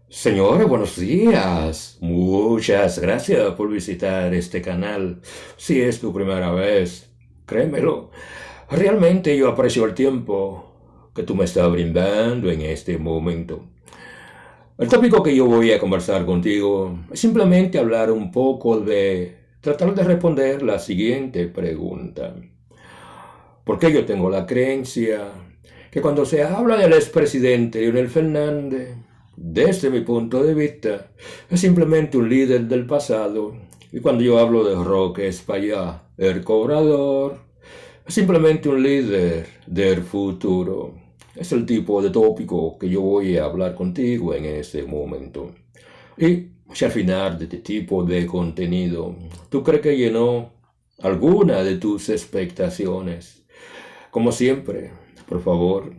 Señor, buenos días. Muchas gracias por visitar este canal. Si es tu primera vez, créemelo, realmente yo aprecio el tiempo que tú me estás brindando en este momento. El tópico que yo voy a conversar contigo es simplemente hablar un poco tratar de responder la siguiente pregunta. ¿Por qué yo tengo la creencia que cuando se habla del expresidente Leonel Fernández, desde mi punto de vista, es simplemente un líder del pasado? Y cuando yo hablo de Roque Espaillá, el cobrador, es simplemente un líder del futuro. Es el tipo de tópico que yo voy a hablar contigo en este momento. Y si al final de este tipo de contenido, ¿tú crees que llenó alguna de tus expectaciones? Como siempre, por favor,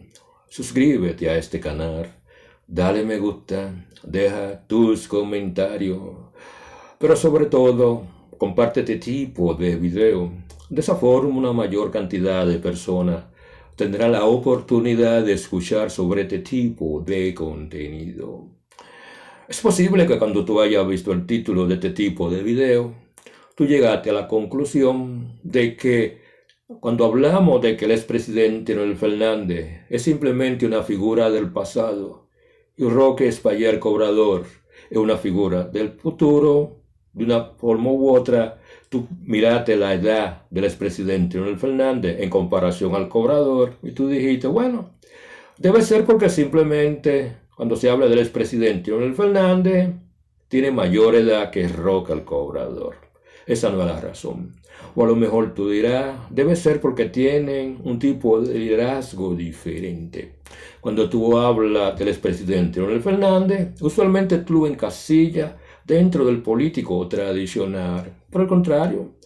suscríbete a este canal, dale me gusta, deja tus comentarios, pero sobre todo, comparte este tipo de video. De esa forma, una mayor cantidad de personas tendrá la oportunidad de escuchar sobre este tipo de contenido. Es posible que cuando tú hayas visto el título de este tipo de video, tú llegaste a la conclusión de que cuando hablamos de que el expresidente Leonel Fernández es simplemente una figura del pasado y Roque Espaillat Cobrador es una figura del futuro, de una forma u otra, tú miraste la edad del expresidente Leonel Fernández en comparación al cobrador y tú dijiste, bueno, debe ser porque simplemente cuando se habla del expresidente Leonel Fernández tiene mayor edad que Roque el cobrador. Esa no es la razón. O a lo mejor tú dirás, debe ser porque tienen un tipo de liderazgo diferente. Cuando tú hablas del expresidente Leonel Fernández, usualmente tú lo encasillas dentro del político tradicional. Por el contrario,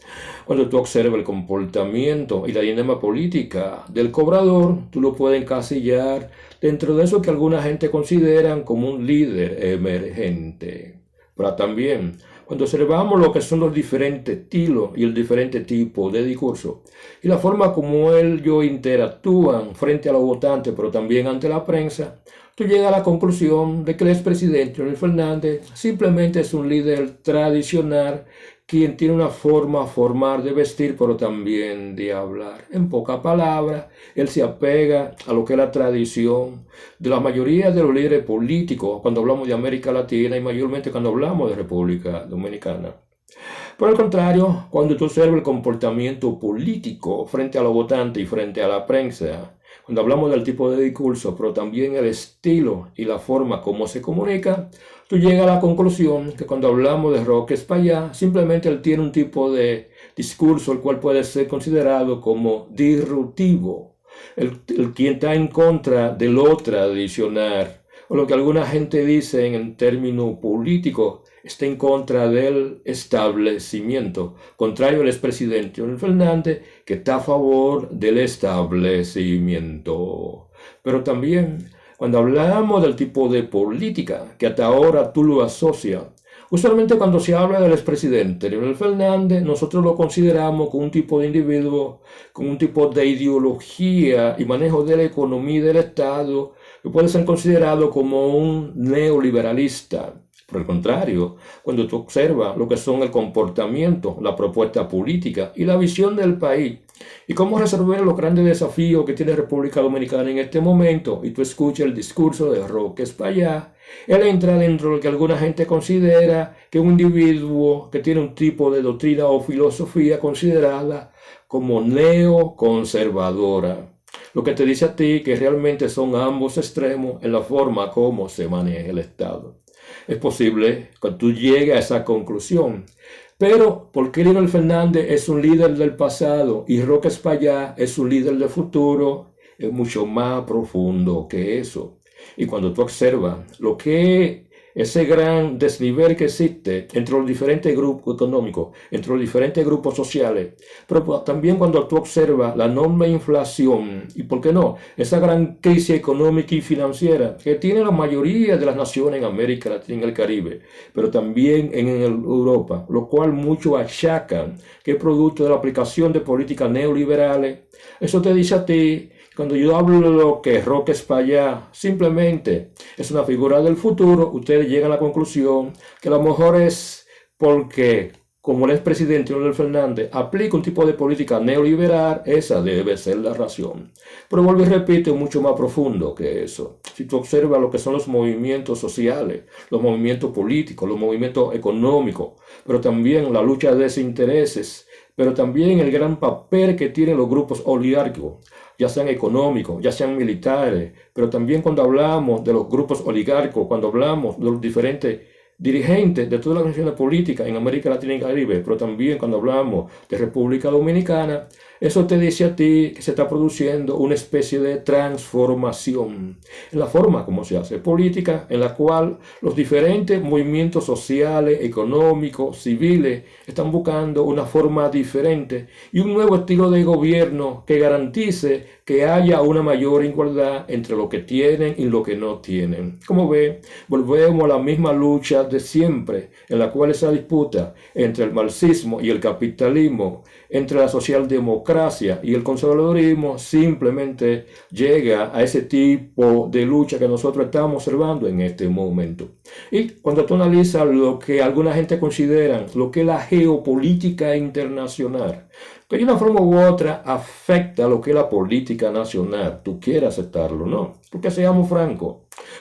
cuando tú observas el comportamiento y la dinámica política del cobrador, tú lo puedes encasillar dentro de eso que alguna gente consideran como un líder emergente. Pero también, cuando observamos lo que son los diferentes estilos y el diferente tipo de discurso y la forma como ellos interactúan frente a los votantes, pero también ante la prensa, tú llegas a la conclusión de que el expresidente Leonel Fernández simplemente es un líder tradicional quien tiene una forma formal de vestir, pero también de hablar. En pocas palabras, él se apega a lo que es la tradición de la mayoría de los líderes políticos cuando hablamos de América Latina y mayormente cuando hablamos de República Dominicana. Por el contrario, cuando tú observas el comportamiento político frente a los votantes y frente a la prensa, cuando hablamos del tipo de discurso, pero también el estilo y la forma como se comunica, tú llegas a la conclusión que cuando hablamos de Roque Espaillá, simplemente él tiene un tipo de discurso el cual puede ser considerado como disruptivo, el quien está en contra de lo tradicional, o lo que alguna gente dice en términos políticos, está en contra del establecimiento, contrario al expresidente Leonel Fernández, que está a favor del establecimiento. Pero también, cuando hablamos del tipo de política que hasta ahora tú lo asocias, usualmente cuando se habla del expresidente Leonel Fernández, nosotros lo consideramos como un tipo de individuo, con un tipo de ideología y manejo de la economía y del Estado, que puede ser considerado como un neoliberalista. Por el contrario, cuando tú observas lo que son el comportamiento, la propuesta política y la visión del país y cómo resolver los grandes desafíos que tiene República Dominicana en este momento, y tú escuchas el discurso de Roque Espaillá, él entra dentro de lo que alguna gente considera que un individuo que tiene un tipo de doctrina o filosofía considerada como neoconservadora. Lo que te dice a ti que realmente son ambos extremos en la forma como se maneja el Estado. Es posible que tú llegues a esa conclusión. Pero, ¿por qué Leonel Fernández es un líder del pasado y Roque Espaillá es un líder del futuro? Es mucho más profundo que eso. Y cuando tú observas lo que ese gran desnivel que existe entre los diferentes grupos económicos, entre los diferentes grupos sociales, pero también cuando tú observas la enorme inflación y, ¿por qué no?, esa gran crisis económica y financiera que tiene la mayoría de las naciones en América Latina y en el Caribe, pero también en Europa, lo cual muchos achacan que es producto de la aplicación de políticas neoliberales. Eso te dice a ti Cuando yo hablo que Roque Espaillá simplemente es una figura del futuro, ustedes llegan a la conclusión que a lo mejor es porque, como el expresidente Leonel Fernández aplica un tipo de política neoliberal, esa debe ser la razón. Pero vuelvo y repito, es mucho más profundo que eso. Si tú observas lo que son los movimientos sociales, los movimientos políticos, los movimientos económicos, pero también la lucha de desintereses, pero también el gran papel que tienen los grupos oligárquicos, ya sean económicos, ya sean militares, pero también cuando hablamos de los grupos oligárquicos, cuando hablamos de los diferentes dirigentes de todas las organizaciones políticas en América Latina y Caribe, pero también cuando hablamos de República Dominicana, eso te dice a ti que se está produciendo una especie de transformación en la forma como se hace política, en la cual los diferentes movimientos sociales, económicos, civiles, están buscando una forma diferente y un nuevo estilo de gobierno que garantice que haya una mayor igualdad entre lo que tienen y lo que no tienen. Como ve, volvemos a la misma lucha de siempre, en la cual esa disputa entre el marxismo y el capitalismo, entre la socialdemocracia y el conservadurismo, simplemente llega a ese tipo de lucha que nosotros estamos observando en este momento. Y cuando tú analizas lo que alguna gente considera lo que es la geopolítica internacional, que de una forma u otra afecta a lo que es la política nacional, tú quieres aceptarlo, ¿no? Porque seamos francos,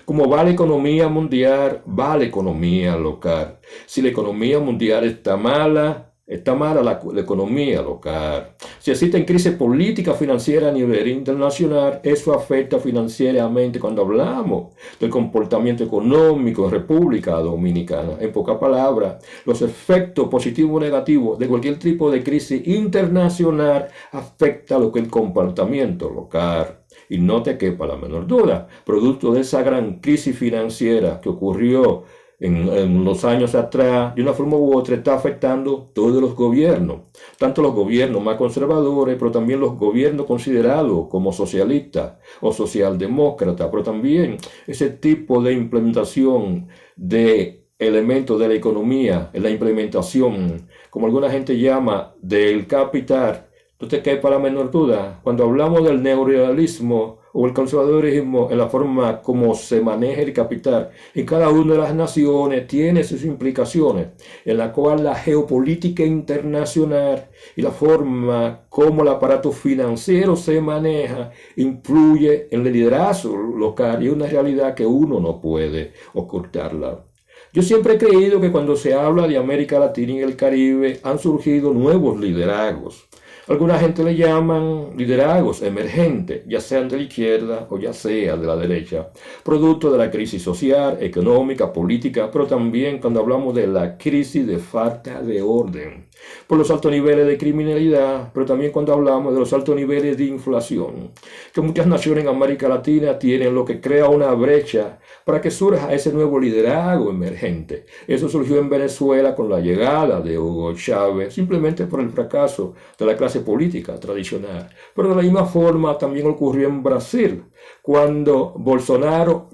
como va la economía mundial, va la economía local. Si la economía mundial está mala la economía local. Si existen crisis política financiera a nivel internacional, eso afecta financieramente cuando hablamos del comportamiento económico en República Dominicana. En pocas palabras, los efectos positivos o negativos de cualquier tipo de crisis internacional afecta lo que es el comportamiento local. Y no te quepa la menor duda, producto de esa gran crisis financiera que ocurrió en los años atrás, de una forma u otra está afectando todos los gobiernos, tanto los gobiernos más conservadores, pero también los gobiernos considerados como socialistas o socialdemócratas, pero también ese tipo de implementación de elementos de la economía, la implementación, como alguna gente llama, del capital. No te quepa la menor duda, cuando hablamos del neoliberalismo o el conservadurismo en la forma como se maneja el capital en cada una de las naciones tiene sus implicaciones, en la cual la geopolítica internacional y la forma como el aparato financiero se maneja influye en el liderazgo local y es una realidad que uno no puede ocultarla. Yo siempre he creído que cuando se habla de América Latina y el Caribe han surgido nuevos liderazgos. Alguna gente le llaman liderazgos emergentes, ya sean de la izquierda o ya sea de la derecha, producto de la crisis social, económica, política, pero también cuando hablamos de la crisis de falta de orden, por los altos niveles de criminalidad, pero también cuando hablamos de los altos niveles de inflación, que muchas naciones en América Latina tienen, lo que crea una brecha para que surja ese nuevo liderazgo emergente. Eso surgió en Venezuela con la llegada de Hugo Chávez, simplemente por el fracaso de la clase política tradicional. Pero de la misma forma también ocurrió en Brasil, cuando Bolsonaro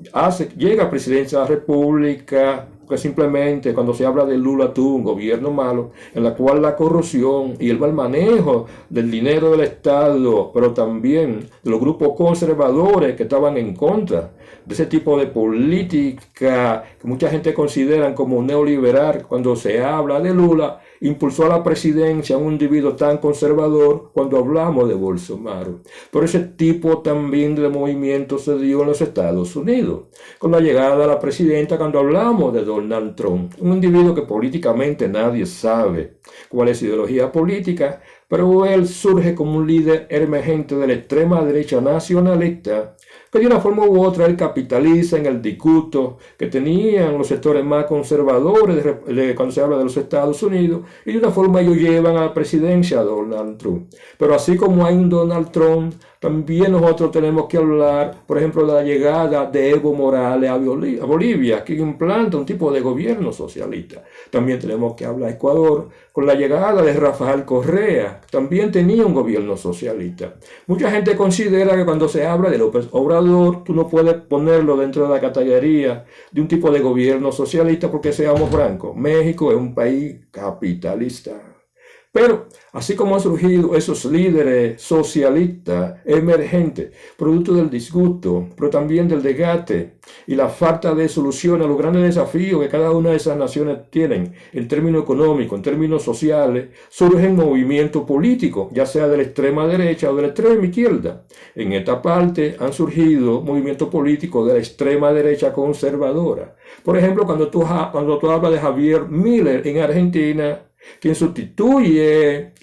llega a presidencia de la República, que simplemente cuando se habla de Lula tuvo un gobierno malo, en la cual la corrupción y el mal manejo del dinero del Estado, pero también de los grupos conservadores que estaban en contra de ese tipo de política que mucha gente considera como neoliberal, cuando se habla de Lula, impulsó a la presidencia a un individuo tan conservador cuando hablamos de Bolsonaro. Pero ese tipo también de movimiento se dio en los Estados Unidos, con la llegada a la presidenta cuando hablamos de Donald Trump, un individuo que políticamente nadie sabe cuál es su ideología política, pero él surge como un líder emergente de la extrema derecha nacionalista, que de una forma u otra él capitaliza en el discurso que tenían los sectores más conservadores cuando se habla de los Estados Unidos, y de una forma ellos llevan a la presidencia a Donald Trump. Pero así como hay un Donald Trump, también nosotros tenemos que hablar, por ejemplo, de la llegada de Evo Morales a Bolivia, que implanta un tipo de gobierno socialista. También tenemos que hablar de Ecuador, con la llegada de Rafael Correa, también tenía un gobierno socialista. Mucha gente considera que cuando se habla de López Obrador, tú no puedes ponerlo dentro de la categoría de un tipo de gobierno socialista porque seamos francos, México es un país capitalista. Pero así como han surgido esos líderes socialistas emergentes, producto del disgusto, pero también del desgaste y la falta de solución a los grandes desafíos que cada una de esas naciones tienen en términos económicos, en términos sociales, surgen movimientos políticos, ya sea de la extrema derecha o de la extrema izquierda. En esta parte han surgido movimientos políticos de la extrema derecha conservadora. Por ejemplo, cuando tú hablas de Javier Milei en Argentina, quien sustituye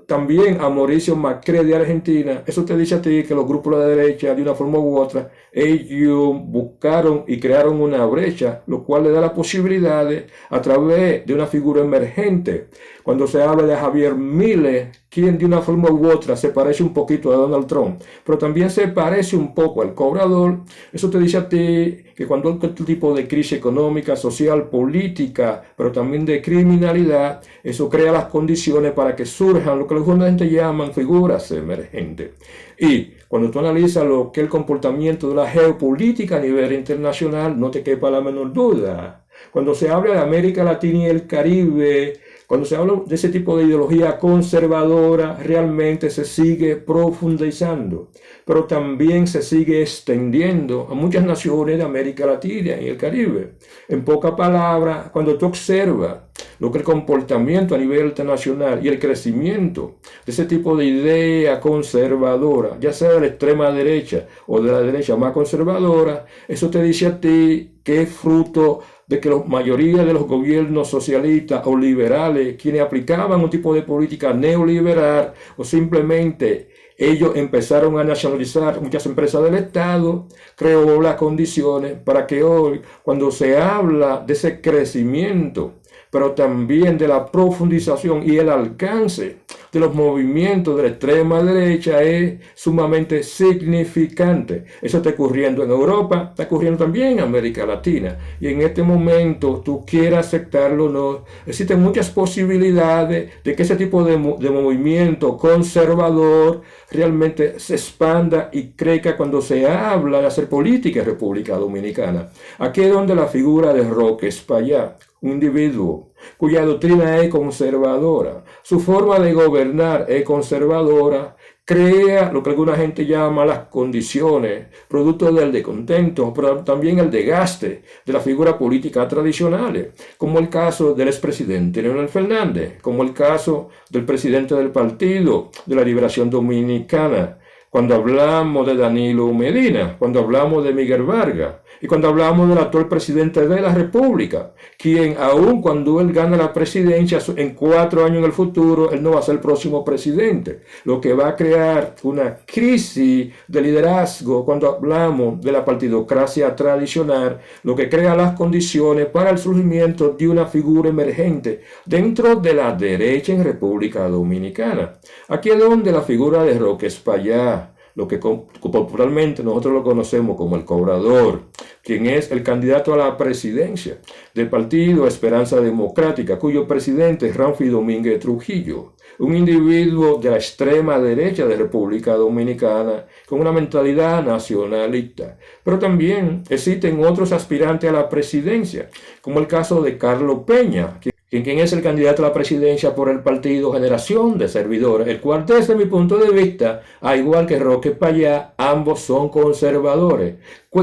también a Mauricio Macri de Argentina, eso te dice a ti que los grupos de la derecha, de una forma u otra, ellos buscaron y crearon una brecha, lo cual le da la posibilidad a través de una figura emergente. Cuando se habla de Javier Milei, quien de una forma u otra se parece un poquito a Donald Trump, pero también se parece un poco al cobrador, eso te dice a ti que cuando hay este tipo de crisis económica, social, política, pero también de criminalidad, eso crea las condiciones para que surjan lo que los gente llaman figuras emergentes. Y cuando tú analizas lo que es el comportamiento de la geopolítica a nivel internacional, no te quepa la menor duda. Cuando se habla de América Latina y el Caribe, cuando se habla de ese tipo de ideología conservadora, realmente se sigue profundizando, pero también se sigue extendiendo a muchas naciones de América Latina y el Caribe. En pocas palabras, cuando tú observas lo que es el comportamiento a nivel internacional y el crecimiento de ese tipo de idea conservadora, ya sea de la extrema derecha o de la derecha más conservadora, eso te dice a ti que es fruto de que la mayoría de los gobiernos socialistas o liberales, quienes aplicaban un tipo de política neoliberal o simplemente ellos empezaron a nacionalizar muchas empresas del Estado, creó las condiciones para que hoy, cuando se habla de ese crecimiento, pero también de la profundización y el alcance de los movimientos de la extrema derecha es sumamente significante. Eso está ocurriendo en Europa, está ocurriendo también en América Latina. Y en este momento, tú quieras aceptarlo o no, existen muchas posibilidades de que ese tipo de movimiento conservador realmente se expanda y crezca cuando se habla de hacer política en República Dominicana. Aquí es donde la figura de Roque Espaillá, un individuo cuya doctrina es conservadora, su forma de gobernar es conservadora, crea lo que alguna gente llama las condiciones, producto del descontento, pero también el desgaste de las figuras políticas tradicionales, como el caso del expresidente Leonel Fernández, como el caso del presidente del Partido de la Liberación Dominicana, cuando hablamos de Danilo Medina, cuando hablamos de Miguel Vargas y cuando hablamos del actual presidente de la República, quien aun cuando él gana la presidencia en 4 años en el futuro, él no va a ser el próximo presidente, lo que va a crear una crisis de liderazgo cuando hablamos de la partidocracia tradicional, lo que crea las condiciones para el surgimiento de una figura emergente dentro de la derecha en República Dominicana. Aquí es donde la figura de Roque Espaillá, lo que popularmente nosotros lo conocemos como el cobrador, quien es el candidato a la presidencia del Partido Esperanza Democrática, cuyo presidente es Ramfi Domínguez Trujillo, un individuo de la extrema derecha de República Dominicana con una mentalidad nacionalista. Pero también existen otros aspirantes a la presidencia, como el caso de Carlos Peña, quien es el candidato a la presidencia por el partido Generación de Servidores, el cual desde mi punto de vista, al igual que Roque Espaillá, ambos son conservadores.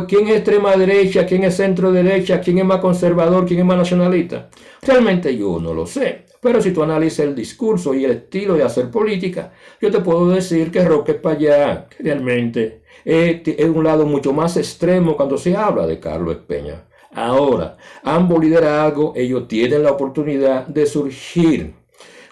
¿Quién es extrema derecha? ¿Quién es centro derecha? ¿Quién es más conservador? ¿Quién es más nacionalista? Realmente yo no lo sé. Pero si tú analizas el discurso y el estilo de hacer política, yo te puedo decir que Roque Espaillá realmente es un lado mucho más extremo cuando se habla de Carlos Peña. Ahora, ambos liderazgos, ellos tienen la oportunidad de surgir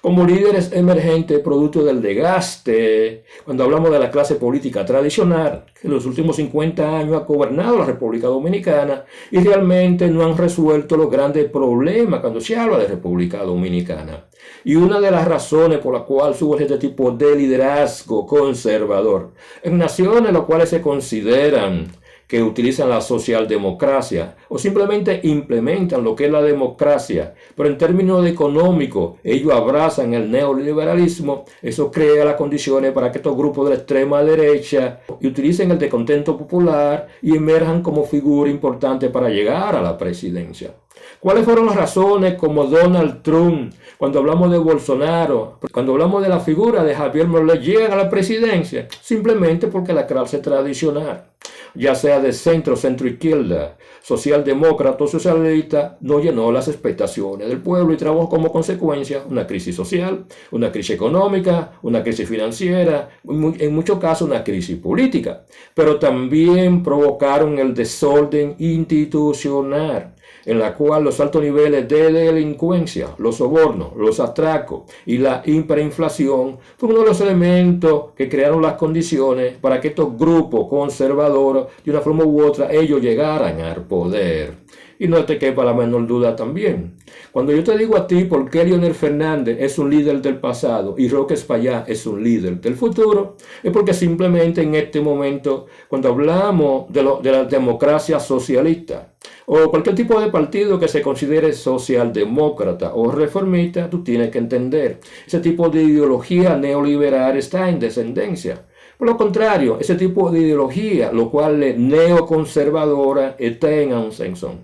como líderes emergentes producto del desgaste. Cuando hablamos de la clase política tradicional, que en los últimos 50 años ha gobernado la República Dominicana y realmente no han resuelto los grandes problemas cuando se habla de República Dominicana. Y una de las razones por la cual surge este tipo de liderazgo conservador en naciones las cuales se consideran que utilizan la socialdemocracia o simplemente implementan lo que es la democracia, pero en términos económicos ellos abrazan el neoliberalismo. Eso crea las condiciones para que estos grupos de la extrema derecha utilicen el descontento popular y emerjan como figura importante para llegar a la presidencia. ¿Cuáles fueron las razones como Donald Trump, cuando hablamos de Bolsonaro, cuando hablamos de la figura de Javier Milei, llegan a la presidencia? Simplemente porque la clase tradicional, ya sea de centro, centro-izquierda, socialdemócrata o socialista, no llenó las expectaciones del pueblo y trajo como consecuencia una crisis social, una crisis económica, una crisis financiera, en muchos casos una crisis política, pero también provocaron el desorden institucional, en la cual los altos niveles de delincuencia, los sobornos, los atracos y la hiperinflación fueron uno de los elementos que crearon las condiciones para que estos grupos conservadores, de una forma u otra, ellos llegaran al poder. Y no te quepa la menor duda también. Cuando yo te digo a ti por qué Leonel Fernández es un líder del pasado y Roque Espaillá es un líder del futuro, es porque simplemente en este momento, cuando hablamos de la democracia socialista, o cualquier tipo de partido que se considere socialdemócrata o reformista, tú tienes que entender, ese tipo de ideología neoliberal está en descendencia. Por lo contrario, ese tipo de ideología, lo cual es neoconservadora, está en ascenso.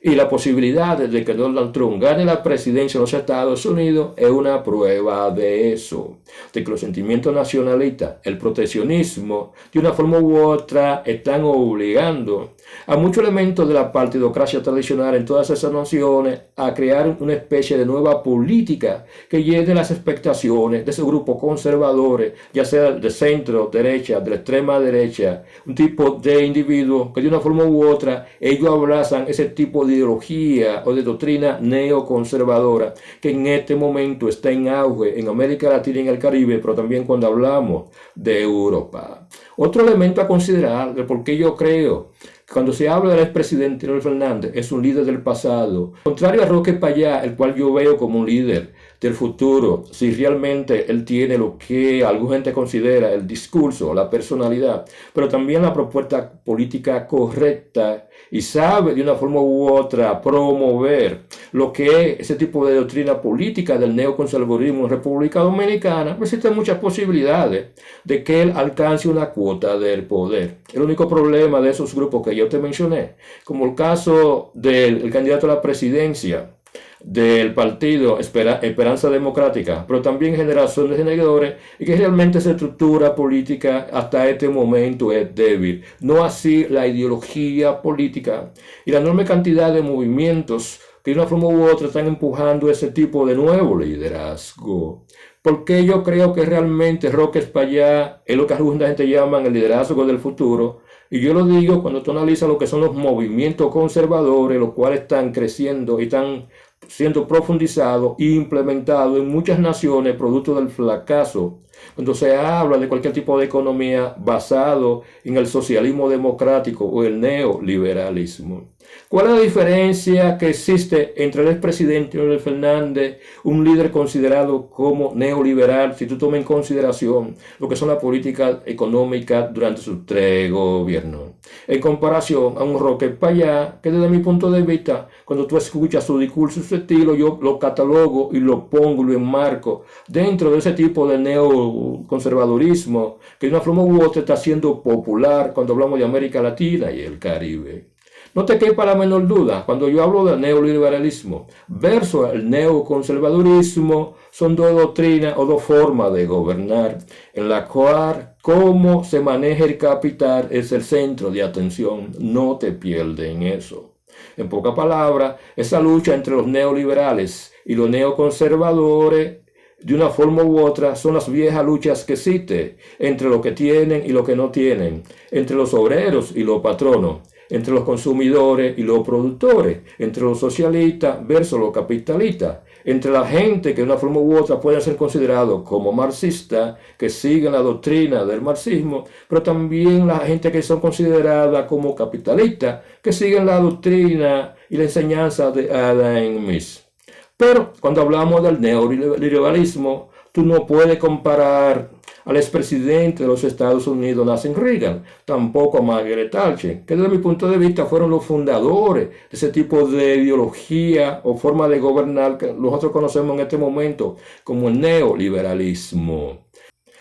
Y la posibilidad de que Donald Trump gane la presidencia de los Estados Unidos es una prueba de eso, de que los sentimientos nacionalistas, el proteccionismo, de una forma u otra, están obligando a muchos elementos de la partidocracia tradicional en todas esas naciones a crear una especie de nueva política que llene las expectaciones de esos grupos conservadores, ya sea de centro, derecha, de la extrema derecha, un tipo de individuos que de una forma u otra ellos abrazan ese tipo de ideología o de doctrina neoconservadora que en este momento está en auge en América Latina y en el Caribe, pero también cuando hablamos de Europa. Otro elemento a considerar de por qué yo creo que cuando se habla del expresidente Leonel Fernández es un líder del pasado, contrario a Roque Espaillá, el cual yo veo como un líder del futuro, si realmente él tiene lo que alguna gente considera el discurso, la personalidad, pero también la propuesta política correcta y sabe de una forma u otra promover lo que es ese tipo de doctrina política del neoconservadurismo en República Dominicana, existen muchas posibilidades de que él alcance una cuota del poder. El único problema de esos grupos que yo te mencioné, como el caso del candidato a la presidencia del partido Esperanza Democrática, pero también Generación de Senadores, y que realmente esa estructura política hasta este momento es débil. No así la ideología política y la enorme cantidad de movimientos que de una forma u otra están empujando ese tipo de nuevo liderazgo. Porque yo creo que realmente Roque Espaillá es lo que alguna gente llama el liderazgo del futuro. Y yo lo digo cuando tú analizas lo que son los movimientos conservadores, los cuales están creciendo y están siendo profundizados e implementados en muchas naciones producto del fracaso. Cuando se habla de cualquier tipo de economía basado en el socialismo democrático o el neoliberalismo. ¿Cuál es la diferencia que existe entre el expresidente Leonel Fernández, un líder considerado como neoliberal, si tú tomas en consideración lo que son las políticas económicas durante sus 3 gobiernos, en comparación a un Roque Espaillá, que desde mi punto de vista, cuando tú escuchas su discurso y su estilo, yo lo catalogo y lo pongo, lo enmarco dentro de ese tipo de neoconservadurismo que de una forma u otra está siendo popular cuando hablamos de América Latina y el Caribe. No te quepa la menor duda, cuando yo hablo del neoliberalismo versus el neoconservadurismo, son dos doctrinas o dos formas de gobernar, en la cual cómo se maneja el capital es el centro de atención. No te pierdas en eso. En pocas palabras, esa lucha entre los neoliberales y los neoconservadores, de una forma u otra, son las viejas luchas que existen entre los que tienen y los que no tienen, entre los obreros y los patronos, entre los consumidores y los productores, entre los socialistas versus los capitalistas, entre la gente que de una forma u otra pueden ser considerados como marxistas, que siguen la doctrina del marxismo, pero también la gente que son consideradas como capitalistas, que siguen la doctrina y la enseñanza de Adam Smith. Pero cuando hablamos del neoliberalismo, tú no puedes comparar al expresidente de los Estados Unidos, Nancy Reagan, tampoco a Margaret Thatcher, que desde mi punto de vista fueron los fundadores de ese tipo de ideología o forma de gobernar que nosotros conocemos en este momento como el neoliberalismo.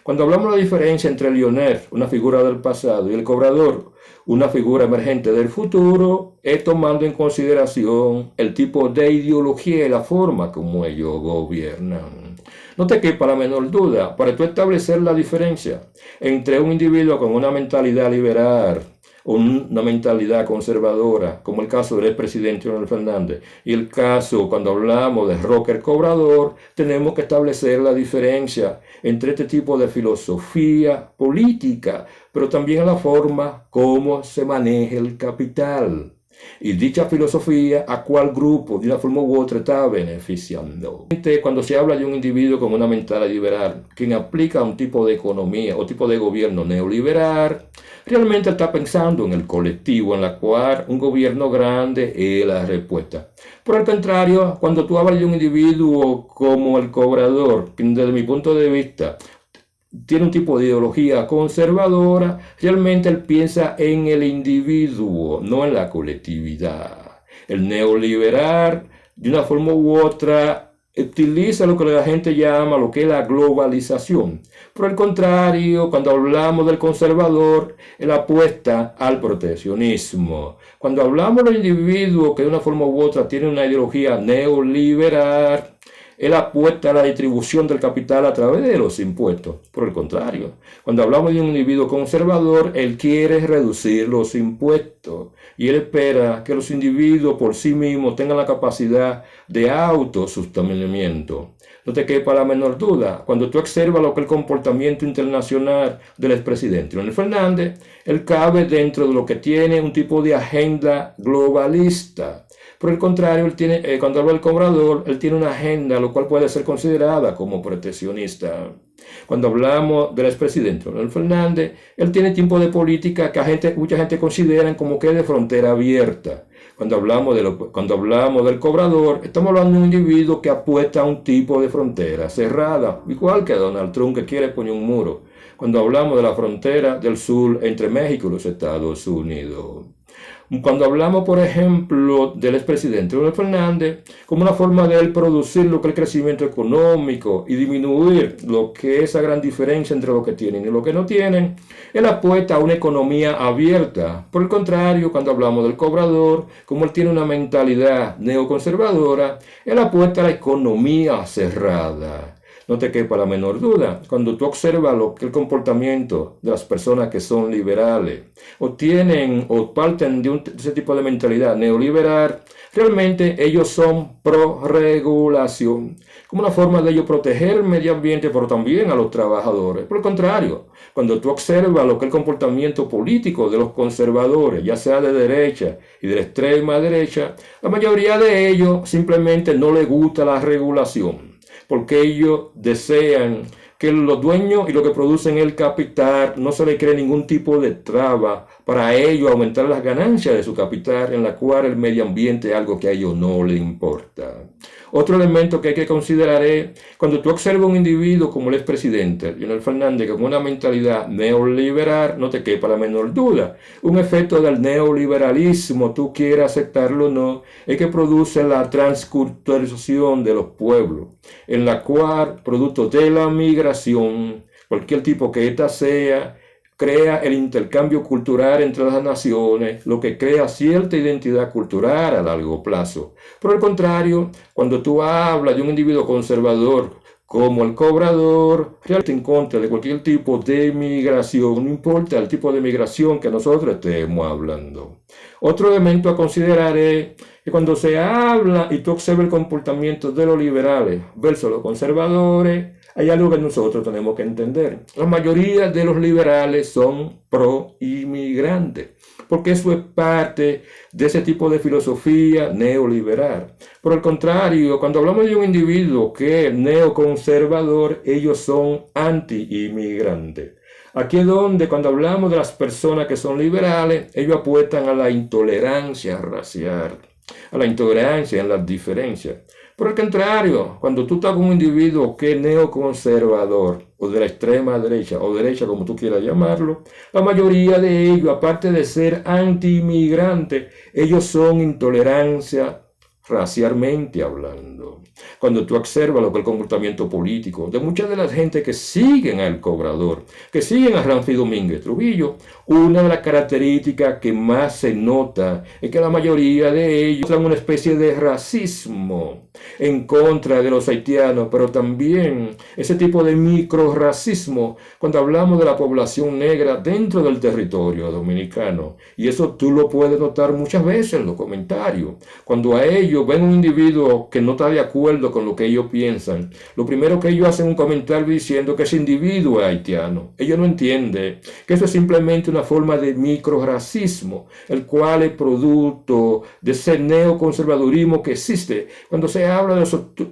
Cuando hablamos de la diferencia entre Lionel, una figura del pasado, y el cobrador, una figura emergente del futuro, es tomando en consideración el tipo de ideología y la forma como ellos gobiernan. No te quepa la menor duda, para tú establecer la diferencia entre un individuo con una mentalidad liberal o una mentalidad conservadora, como el caso del expresidente Leonel Fernández, y el caso cuando hablamos de Rocker Cobrador, tenemos que establecer la diferencia entre este tipo de filosofía política, pero también la forma como se maneja el capital. Y dicha filosofía, ¿a cuál grupo de una forma u otra está beneficiando? Cuando se habla de un individuo con una mentalidad liberal, quien aplica un tipo de economía o tipo de gobierno neoliberal, realmente está pensando en el colectivo, en la cual un gobierno grande es la respuesta. Por el contrario, cuando tú hablas de un individuo como el cobrador, desde mi punto de vista, tiene un tipo de ideología conservadora, realmente él piensa en el individuo, no en la colectividad. El neoliberal, de una forma u otra, utiliza lo que la gente llama lo que es la globalización. Por el contrario, cuando hablamos del conservador, él apuesta al proteccionismo. Cuando hablamos del individuo que de una forma u otra tiene una ideología neoliberal, él apuesta a la distribución del capital a través de los impuestos. Por el contrario, cuando hablamos de un individuo conservador, él quiere reducir los impuestos y él espera que los individuos por sí mismos tengan la capacidad de autosostenimiento. No te quepa la menor duda, cuando tú observas lo que es el comportamiento internacional del expresidente Leonel Fernández, él cabe dentro de lo que tiene un tipo de agenda globalista. Por el contrario, él tiene, cuando habla del cobrador, él tiene una agenda, lo cual puede ser considerada como proteccionista. Cuando hablamos del expresidente Leonel Fernández, él tiene tipo de política que mucha gente considera como que es de frontera abierta. Cuando hablamos del cobrador, estamos hablando de un individuo que apuesta a un tipo de frontera cerrada, igual que Donald Trump que quiere poner un muro. Cuando hablamos de la frontera del sur entre México y los Estados Unidos. Cuando hablamos, por ejemplo, del expresidente Leonel Fernández, como una forma de él producir lo que es el crecimiento económico y disminuir lo que es esa gran diferencia entre lo que tienen y lo que no tienen, él apuesta a una economía abierta. Por el contrario, cuando hablamos del cobrador, como él tiene una mentalidad neoconservadora, él apuesta a la economía cerrada. No te quepa la menor duda, cuando tú observas lo que el comportamiento de las personas que son liberales o tienen o parten de ese tipo de mentalidad neoliberal, realmente ellos son pro regulación, como una forma de ellos proteger el medio ambiente, pero también a los trabajadores. Por el contrario, cuando tú observas lo que es el comportamiento político de los conservadores, ya sea de derecha y de la extrema derecha, la mayoría de ellos simplemente no les gusta la regulación, porque ellos desean que los dueños y lo que producen el capital no se le cree ningún tipo de traba para ellos aumentar las ganancias de su capital, en la cual el medio ambiente es algo que a ellos no les importa. Otro elemento que hay que considerar es cuando tú observas un individuo como el expresidente Leonel Fernández con una mentalidad neoliberal, no te quepa la menor duda, un efecto del neoliberalismo, tú quieras aceptarlo o no, es que produce la transculturización de los pueblos, en la cual, producto de la migración, cualquier tipo que ésta sea, crea el intercambio cultural entre las naciones, lo que crea cierta identidad cultural a largo plazo. Por el contrario, cuando tú hablas de un individuo conservador como el cobrador, realmente en contra de cualquier tipo de migración, no importa el tipo de migración que nosotros estemos hablando. Otro elemento a considerar es que cuando se habla y tú observas el comportamiento de los liberales versus los conservadores, hay algo que nosotros tenemos que entender. La mayoría de los liberales son pro-inmigrantes, porque eso es parte de ese tipo de filosofía neoliberal. Por el contrario, cuando hablamos de un individuo que es neoconservador, ellos son anti-inmigrantes. Aquí es donde cuando hablamos de las personas que son liberales, ellos apuestan a la intolerancia racial. a la intolerancia, en las diferencias. Por el contrario, cuando tú estás con un individuo que es neoconservador, o de la extrema derecha, o derecha como tú quieras llamarlo, la mayoría de ellos, aparte de ser anti-inmigrantes, ellos son intolerancia racialmente hablando. Cuando tú observas lo que es el comportamiento político de mucha de la gente que siguen al cobrador, que siguen a Ramfi Domínguez Trujillo, una de las características que más se nota es que la mayoría de ellos dan una especie de racismo en contra de los haitianos, pero también ese tipo de microracismo cuando hablamos de la población negra dentro del territorio dominicano. Y eso tú lo puedes notar muchas veces en los comentarios. Cuando a ellos ven un individuo que no está de acuerdo con lo que ellos piensan, lo primero que ellos hacen un comentario diciendo que ese individuo es haitiano. Ellos no entienden que eso es simplemente una forma de microracismo, el cual es producto de ese neoconservadurismo que existe cuando se habla de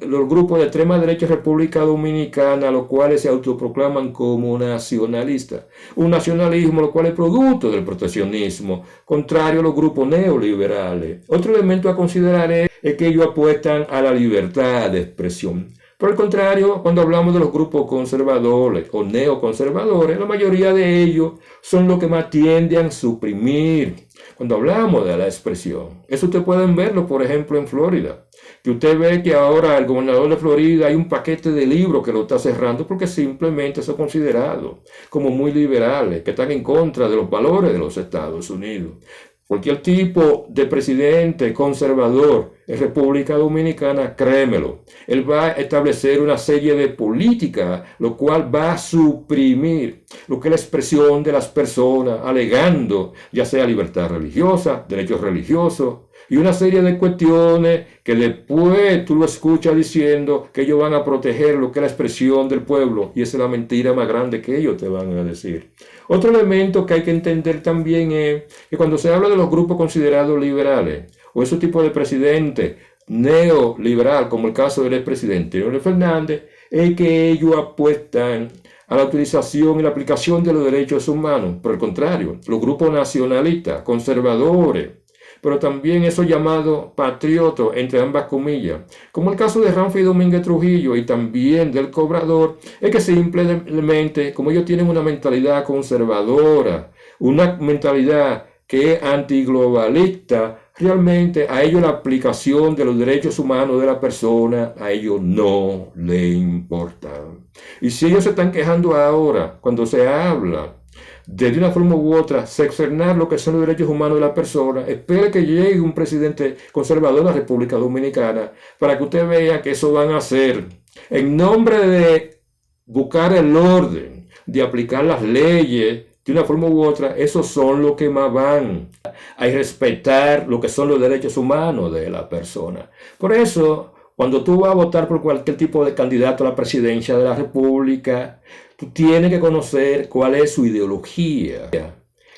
los grupos de extrema derecha en República Dominicana, los cuales se autoproclaman como nacionalistas. Un nacionalismo lo cual es producto del proteccionismo, contrario a los grupos neoliberales. Otro elemento a considerar es que ellos apuestan a la libertad de expresión. Por el contrario, cuando hablamos de los grupos conservadores o neoconservadores, la mayoría de ellos son los que más tienden a suprimir. Cuando hablamos de la expresión, eso ustedes pueden verlo, por ejemplo, en Florida, que usted ve que ahora el gobernador de Florida hay un paquete de libros que lo está cerrando porque simplemente son considerados como muy liberales, que están en contra de los valores de los Estados Unidos. Cualquier tipo de presidente conservador en República Dominicana, créemelo, él va a establecer una serie de políticas, lo cual va a suprimir lo que es la expresión de las personas, alegando ya sea libertad religiosa, derechos religiosos, y una serie de cuestiones que después tú lo escuchas diciendo que ellos van a proteger lo que es la expresión del pueblo, y esa es la mentira más grande que ellos te van a decir. Otro elemento que hay que entender también es que cuando se habla de los grupos considerados liberales, o ese tipo de presidente neoliberal, como el caso del expresidente Leonel Fernández, es que ellos apuestan a la utilización y la aplicación de los derechos humanos. Por el contrario, los grupos nacionalistas, conservadores, pero también esos llamados patriotas, entre ambas comillas, como el caso de Ramfi Domínguez Trujillo y también del cobrador, es que simplemente, como ellos tienen una mentalidad conservadora, una mentalidad que es antiglobalista, realmente a ellos la aplicación de los derechos humanos de la persona, a ellos no les importa. Y si ellos se están quejando ahora, cuando se habla de una forma u otra, cercenar lo que son los derechos humanos de la persona, espere que llegue un presidente conservador de la República Dominicana para que usted vea que eso van a hacer en nombre de buscar el orden, de aplicar las leyes de una forma u otra. Esos son los que más van a respetar lo que son los derechos humanos de la persona. Por eso, cuando tú vas a votar por cualquier tipo de candidato a la presidencia de la República, tú tienes que conocer cuál es su ideología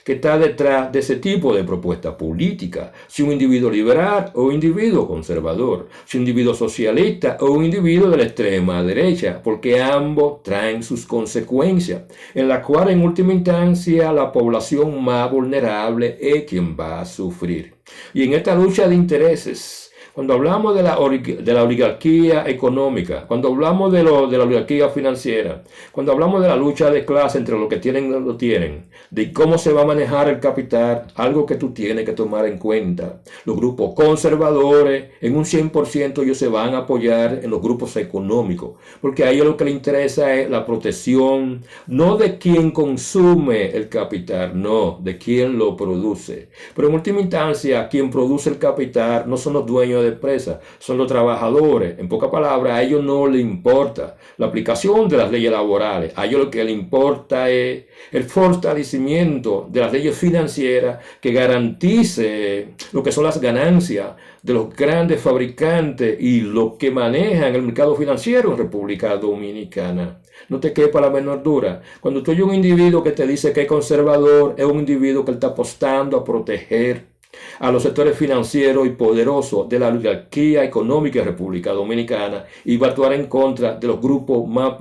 que está detrás de ese tipo de propuesta política. Si un individuo liberal o un individuo conservador, si un individuo socialista o un individuo de la extrema derecha, porque ambos traen sus consecuencias, en la cual en última instancia la población más vulnerable es quien va a sufrir. Y en esta lucha de intereses, cuando hablamos de la oligarquía económica, cuando hablamos de la oligarquía financiera, cuando hablamos de la lucha de clase entre los que tienen y no lo tienen, de cómo se va a manejar el capital, algo que tú tienes que tomar en cuenta. Los grupos conservadores, en un 100% ellos se van a apoyar en los grupos económicos, porque a ellos lo que les interesa es la protección, no de quien consume el capital, no, de quien lo produce. Pero en última instancia, quien produce el capital no son los dueños de empresa, son los trabajadores. En pocas palabras, a ellos no les importa la aplicación de las leyes laborales, a ellos lo que les importa es el fortalecimiento de las leyes financieras que garantice lo que son las ganancias de los grandes fabricantes y los que manejan el mercado financiero en República Dominicana. No te quepa la menor duda. Cuando tú hay un individuo que te dice que es conservador, es un individuo que está apostando a proteger a los sectores financieros y poderosos de la oligarquía económica de República Dominicana y va a actuar en contra de los grupos más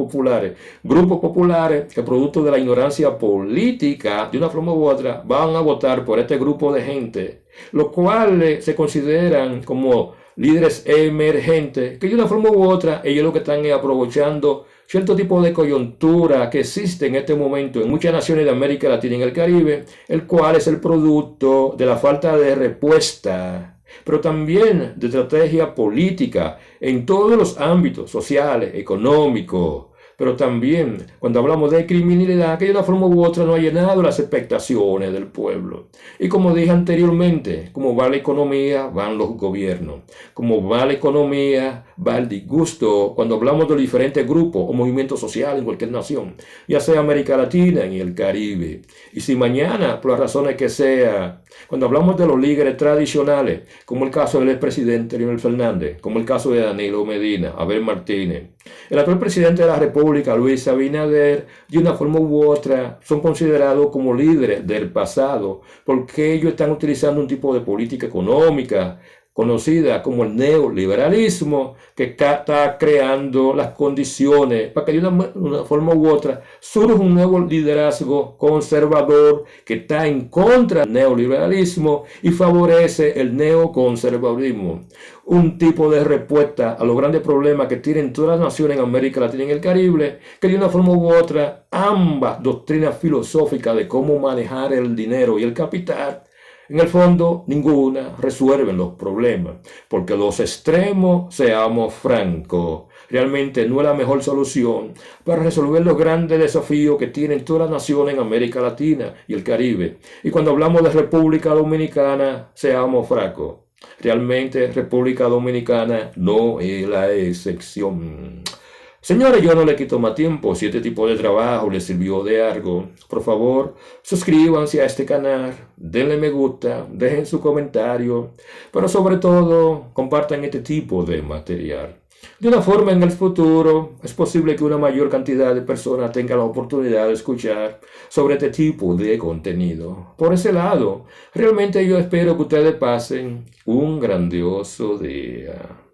grupos populares que producto de la ignorancia política, de una forma u otra, van a votar por este grupo de gente, los cuales se consideran como líderes emergentes, que de una forma u otra ellos lo que están es aprovechando cierto tipo de coyuntura que existe en este momento en muchas naciones de América Latina y en el Caribe, el cual es el producto de la falta de respuesta, pero también de estrategia política en todos los ámbitos sociales, económicos, pero también cuando hablamos de criminalidad, que de una forma u otra no ha llenado las expectaciones del pueblo. Y como dije anteriormente, como va la economía, van los gobiernos. Como va la economía, va el disgusto cuando hablamos de los diferentes grupos o movimientos sociales en cualquier nación, ya sea América Latina y el Caribe. Y si mañana, por las razones que sea, cuando hablamos de los líderes tradicionales, como el caso del expresidente Leonel Fernández, como el caso de Danilo Medina, Abel Martínez, el actual presidente de la República, Luis Abinader, de una forma u otra, son considerados como líderes del pasado, porque ellos están utilizando un tipo de política económica conocida como el neoliberalismo, que está creando las condiciones para que de una forma u otra surja un nuevo liderazgo conservador que está en contra del neoliberalismo y favorece el neoconservadurismo. Un tipo de respuesta a los grandes problemas que tienen todas las naciones en América Latina y en el Caribe, que de una forma u otra ambas doctrinas filosóficas de cómo manejar el dinero y el capital, en el fondo, ninguna resuelve los problemas, porque los extremos, seamos francos, realmente no es la mejor solución para resolver los grandes desafíos que tienen todas las naciones en América Latina y el Caribe. Y cuando hablamos de República Dominicana, seamos francos, realmente República Dominicana no es la excepción. Señores, yo no le quito más tiempo. Si este tipo de trabajo les sirvió de algo, por favor, suscríbanse a este canal, denle me gusta, dejen su comentario, pero sobre todo, compartan este tipo de material. De una forma en el futuro, es posible que una mayor cantidad de personas tengan la oportunidad de escuchar sobre este tipo de contenido. Por ese lado, realmente yo espero que ustedes pasen un grandioso día.